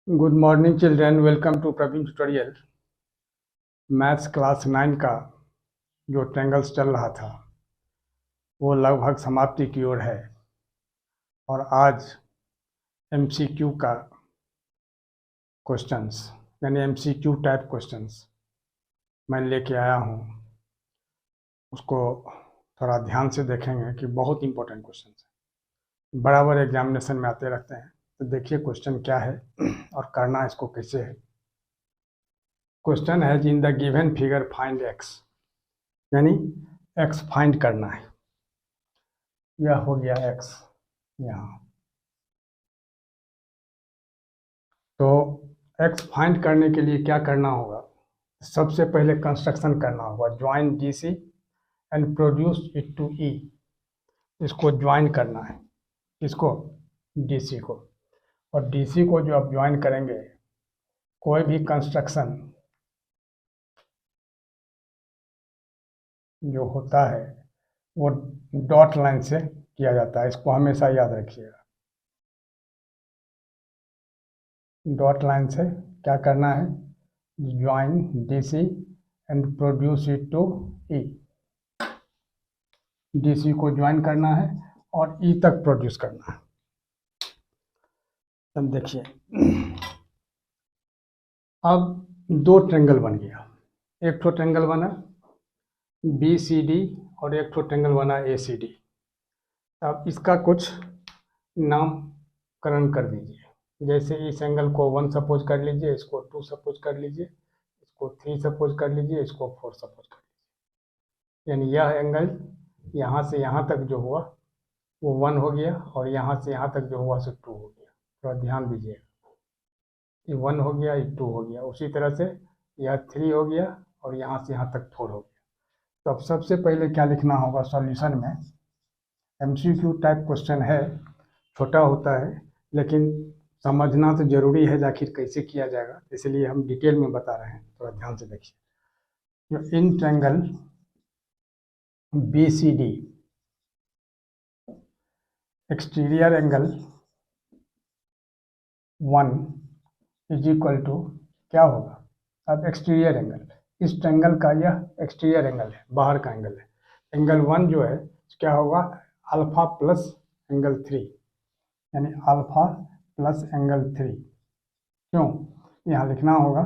Good morning children, welcome to Praveen tutorial. Maths class 9 का जो triangles चल रहा था वो लगभग समाप्ति की ओर है और आज एमसीक्यू का क्वेश्चंस यानी एमसीक्यू टाइप क्वेश्चंस मैं लेके आया हूँ। उसको थोड़ा ध्यान से देखेंगे कि बहुत इंपॉर्टेंट क्वेश्चंस है, बराबर एग्जामिनेशन में आते रहते हैं। तो देखिए क्वेश्चन क्या है और करना इसको कैसे है। क्वेश्चन है in the given figure find x, यानी एक्स फाइंड करना है। यह हो गया एक्स यहाँ। तो एक्स फाइंड करने के लिए क्या करना होगा? सबसे पहले कंस्ट्रक्शन करना होगा, join D C and produce it to E. इसको ज्वाइन करना है, इसको डी सी को, और डी सी को जो आप ज्वाइन करेंगे, कोई भी कंस्ट्रक्शन जो होता है वो डॉट लाइन से किया जाता है। इसको हमेशा याद रखिएगा। डॉट लाइन से क्या करना है? Join D C and produce it to E. D C को ज्वाइन करना है और ई तक प्रोड्यूस करना है। अब देखिए, अब दो ट्रायंगल बन गया। एक तो ट्रायंगल बना बी सी डी और एक तो ट्रायंगल बना ए सी डी। अब इसका कुछ नामकरण कर दीजिए। जैसे इस एंगल को 1 सपोज कर लीजिए, इसको 2 सपोज कर लीजिए, इसको 3 सपोज कर लीजिए, इसको 4 सपोज कर लीजिए। यानी यह एंगल यहाँ से यहाँ तक जो हुआ वो 1 हो गया और यहाँ से यहाँ तक जो हुआ सो 2 हो गया। थोड़ा ध्यान दीजिएगा, ये 1 हो गया, ये 2 हो गया। उसी तरह से यह 3 हो गया और यहाँ से यहाँ तक 4 हो गया। तो अब सबसे पहले क्या लिखना होगा सॉल्यूशन में? एमसीक्यू टाइप क्वेश्चन है, छोटा होता है लेकिन समझना तो जरूरी है आखिर कैसे किया जाएगा, इसलिए हम डिटेल में बता रहे हैं। थोड़ा ध्यान से देखिए। जो in triangle B C D exterior angle 1 is equal to क्या होगा? अब एक्सटीरियर एंगल, इस ट्रायंगल का यह एक्सटीरियर एंगल है, बाहर का एंगल है। एंगल 1 जो है क्या होगा? अल्फा प्लस एंगल 3, यानी अल्फा प्लस एंगल 3। क्यों? यहाँ लिखना होगा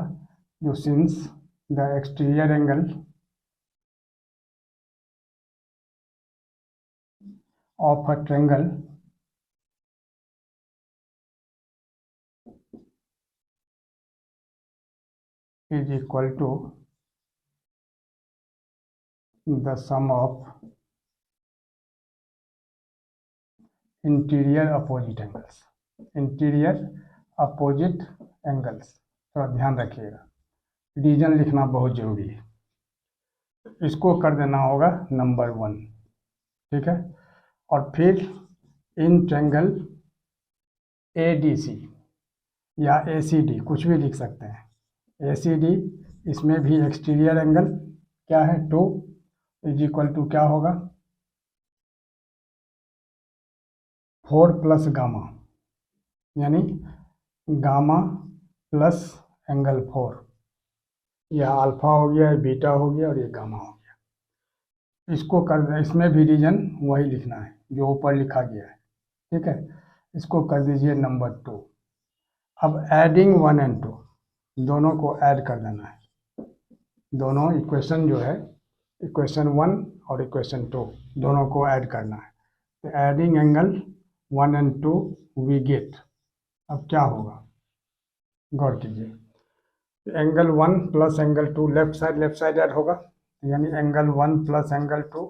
जो since the exterior angle of a triangle is equal to the sum of interior opposite angles. Interior opposite angles, थोड़ा ध्यान रखिएगा, रीजन लिखना बहुत जरूरी है। इसको कर देना होगा नंबर 1, ठीक है। और फिर in triangle A D C या ए सी डी, कुछ भी लिख सकते हैं। ए सी डी, इसमें भी एक्सटीरियर एंगल क्या है? 2 इज इक्वल टू क्या होगा? 4 प्लस गामा, यानी गामा प्लस एंगल 4। यह अल्फा हो गया, बीटा हो गया और ये गामा हो गया। इसको कर दे, इसमें भी रीजन वही लिखना है जो ऊपर लिखा गया है, ठीक है। इसको कर दीजिए नंबर 2। अब एडिंग 1 एंड 2, दोनों को ऐड कर देना है। दोनों इक्वेशन जो है, इक्वेशन 1 और इक्वेशन 2, दोनों को ऐड करना है। तो adding angle 1 and 2 we get. अब क्या होगा? गौर कीजिए, angle 1 plus angle 2, left side add होगा, यानी angle 1 plus angle 2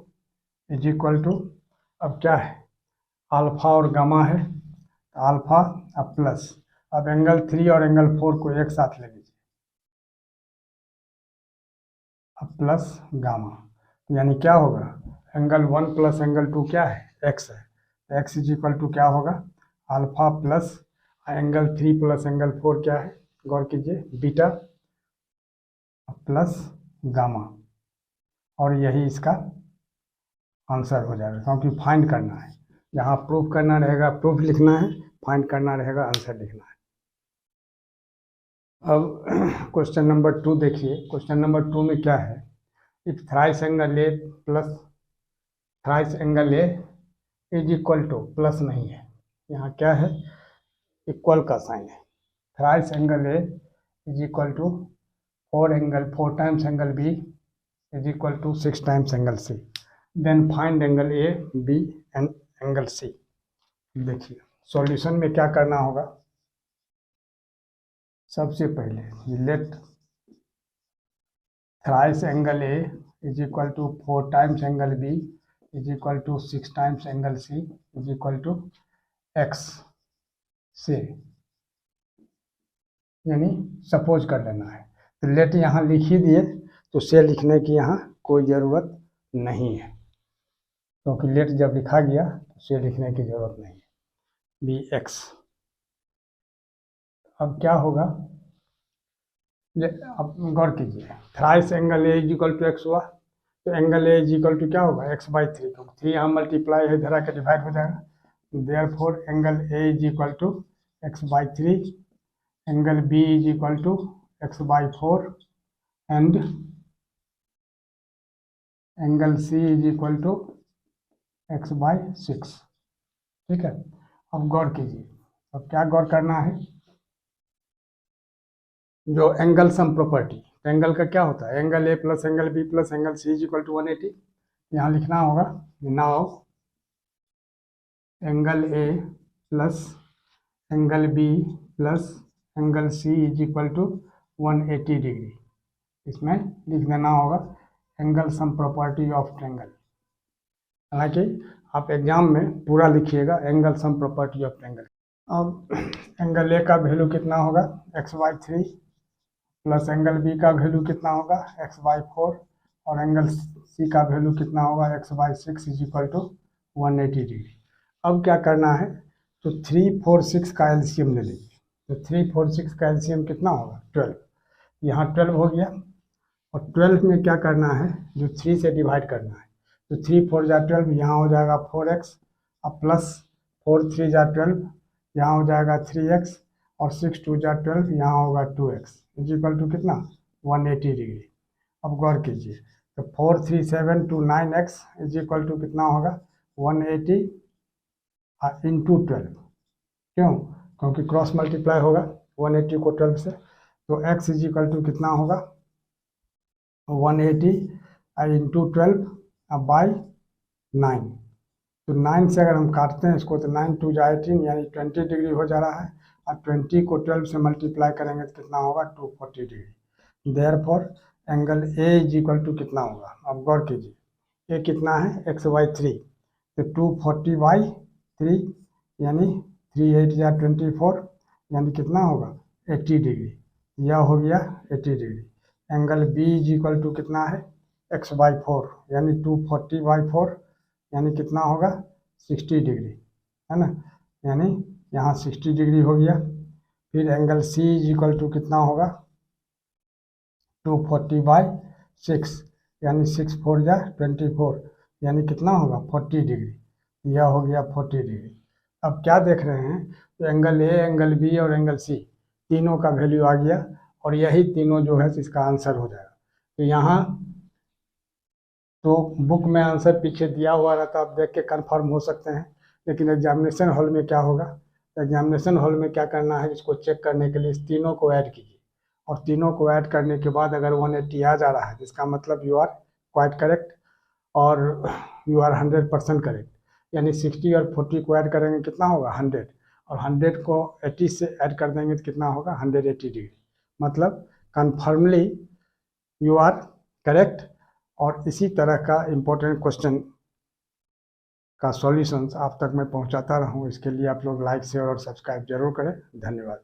is equal to, अब क्या है? अल्फा और गामा है, अल्फा अब प्लस, अब एंगल 3 और एंगल 4 को एक साथ ले लीजिए, अब प्लस गामा, यानी क्या होगा? एंगल 1 प्लस एंगल 2 क्या है? एक्स है। तो एक्स इज इक्वल टू क्या होगा? Alpha plus angle 3 plus angle 4 क्या है? गौर कीजिए, बीटा प्लस गामा। और यही इसका आंसर हो जाएगा, क्योंकि फाइंड करना है। यहाँ प्रूफ करना रहेगा, प्रूफ लिखना है, फाइंड करना रहेगा, आंसर लिखना है। अब क्वेश्चन नंबर 2 देखिए। क्वेश्चन नंबर 2 में क्या है, if thrice angle A plus thrice angle A is equal to, plus नहीं है यहाँ, क्या है, इक्वल का साइन है। Thrice angle A is equal to 4 times angle B is equal to 6 times angle C, then find angle A B and angle C. देखिए solution में क्या करना होगा, सबसे पहले let thrice angle A is equal to 4 times angle B is equal to 6 times angle C is equal to X से, यानी suppose कर लेना है। तो लेट यहाँ लिख ही दिए, तो से लिखने की यहाँ कोई ज़रूरत नहीं है, क्योंकि लेट जब लिखा गया तो से लिखने की ज़रूरत नहीं है। बी एक्स, अब क्या होगा, अब गौर कीजिए, thrice angle A is equal to X हुआ, तो angle A is equal to क्या होगा, एक्स बाई 3, तो 3 यहाँ मल्टीप्लाई है, इधर आके डिवाइड हो जाएगा, therefore angle A is equal to X by 3, angle B is equal to X by 4 and angle C is equal to X by 6। ठीक है, अब गौर कीजिए, अब क्या गौर करना है, जो एंगल सम प्रॉपर्टी, एंगल का क्या होता है, angle A plus angle B plus angle C is equal to 180। यहाँ लिखना होगा, now angle A plus angle B plus angle C is equal to 180 degree. इसमें लिख देना होगा angle sum property of triangle. हालांकि आप एग्जाम में पूरा लिखिएगा angle sum property of triangle. अब एंगल ए का वैल्यू कितना होगा, X by 3 plus angle B का वैल्यू कितना होगा, एक्स बाई 4, और एंगल सी का वैल्यू कितना होगा, X by 6 is equal to 180 degree. अब क्या करना है, तो 3, 4, 6 का एलसीएम ले लीजिए। तो 3, 4, 6 का एलसीएम कितना होगा, 12। यहाँ 12 हो गया, और 12 में क्या करना है, जो 3 से डिवाइड करना है, तो 3, 4 जा 12, यहाँ हो जाएगा 4x, अब प्लस 4, 3 जा 12, यहाँ हो जाएगा 3x, और 6, 2 जा 12, यहाँ होगा 2x इज इक्वल टू कितना, 180 डिग्री। अब गौर कीजिए, तो 4, 3, 7 to 9x is equal to कितना होगा, 180 इंटू 12। क्यों, क्योंकि क्रॉस मल्टीप्लाई होगा 180 को 12 से, तो x इज इक्वल टू कितना होगा, 180 इंटू 12 बाई 9। तो 9 से अगर हम काटते हैं इसको, तो 9 2 जा 18, यानी 20 डिग्री हो जा रहा है, और 20 को 12 से मल्टीप्लाई करेंगे तो कितना होगा, 240 degree. Therefore angle A is equal to कितना होगा, अब गौर कीजिए, ए कितना है, एक्स बाई 3, तो 240 बाई 3, यानी 3 8 या 24, यानी कितना होगा, 80 डिग्री। यह हो गया 80 degree. Angle B is equal to कितना है, एक्स बाई 4, यानी 240 बाई 4, यानी कितना होगा, 60 डिग्री, है ना, यानी यहाँ 60 डिग्री हो गया। फिर angle C is equal to कितना होगा, 240 बाई 6, यानी 6 4 जा 24, यानी कितना होगा, 40 डिग्री। यह हो गया 40 डिग्री। अब क्या देख रहे हैं, तो एंगल ए, एंगल बी और एंगल सी तीनों का वैल्यू आ गया, और यही तीनों जो है इसका आंसर हो जाएगा। तो यहाँ तो बुक में आंसर पीछे दिया हुआ रहता, आप देख के कंफर्म हो सकते हैं, लेकिन एग्जामिनेशन हॉल में क्या होगा, एग्जामिनेशन हॉल में क्या करना है, इसको चेक करने के लिए इस तीनों को ऐड कीजिए, और तीनों को ऐड करने के बाद अगर 180 आ जा रहा है, इसका मतलब यू आर क्वाइट करेक्ट, और यू आर 100% करेक्ट। यानी 60 और 40 को ऐड करेंगे कितना होगा, 100, और 100 को 80 से ऐड कर देंगे तो कितना होगा, 180 डिग्री। मतलब कन्फर्मली यू आर करेक्ट। और इसी तरह का इम्पोर्टेंट क्वेश्चन का सॉल्यूशंस आप तक मैं पहुंचाता रहूं, इसके लिए आप लोग लाइक शेयर और सब्सक्राइब जरूर करें। धन्यवाद।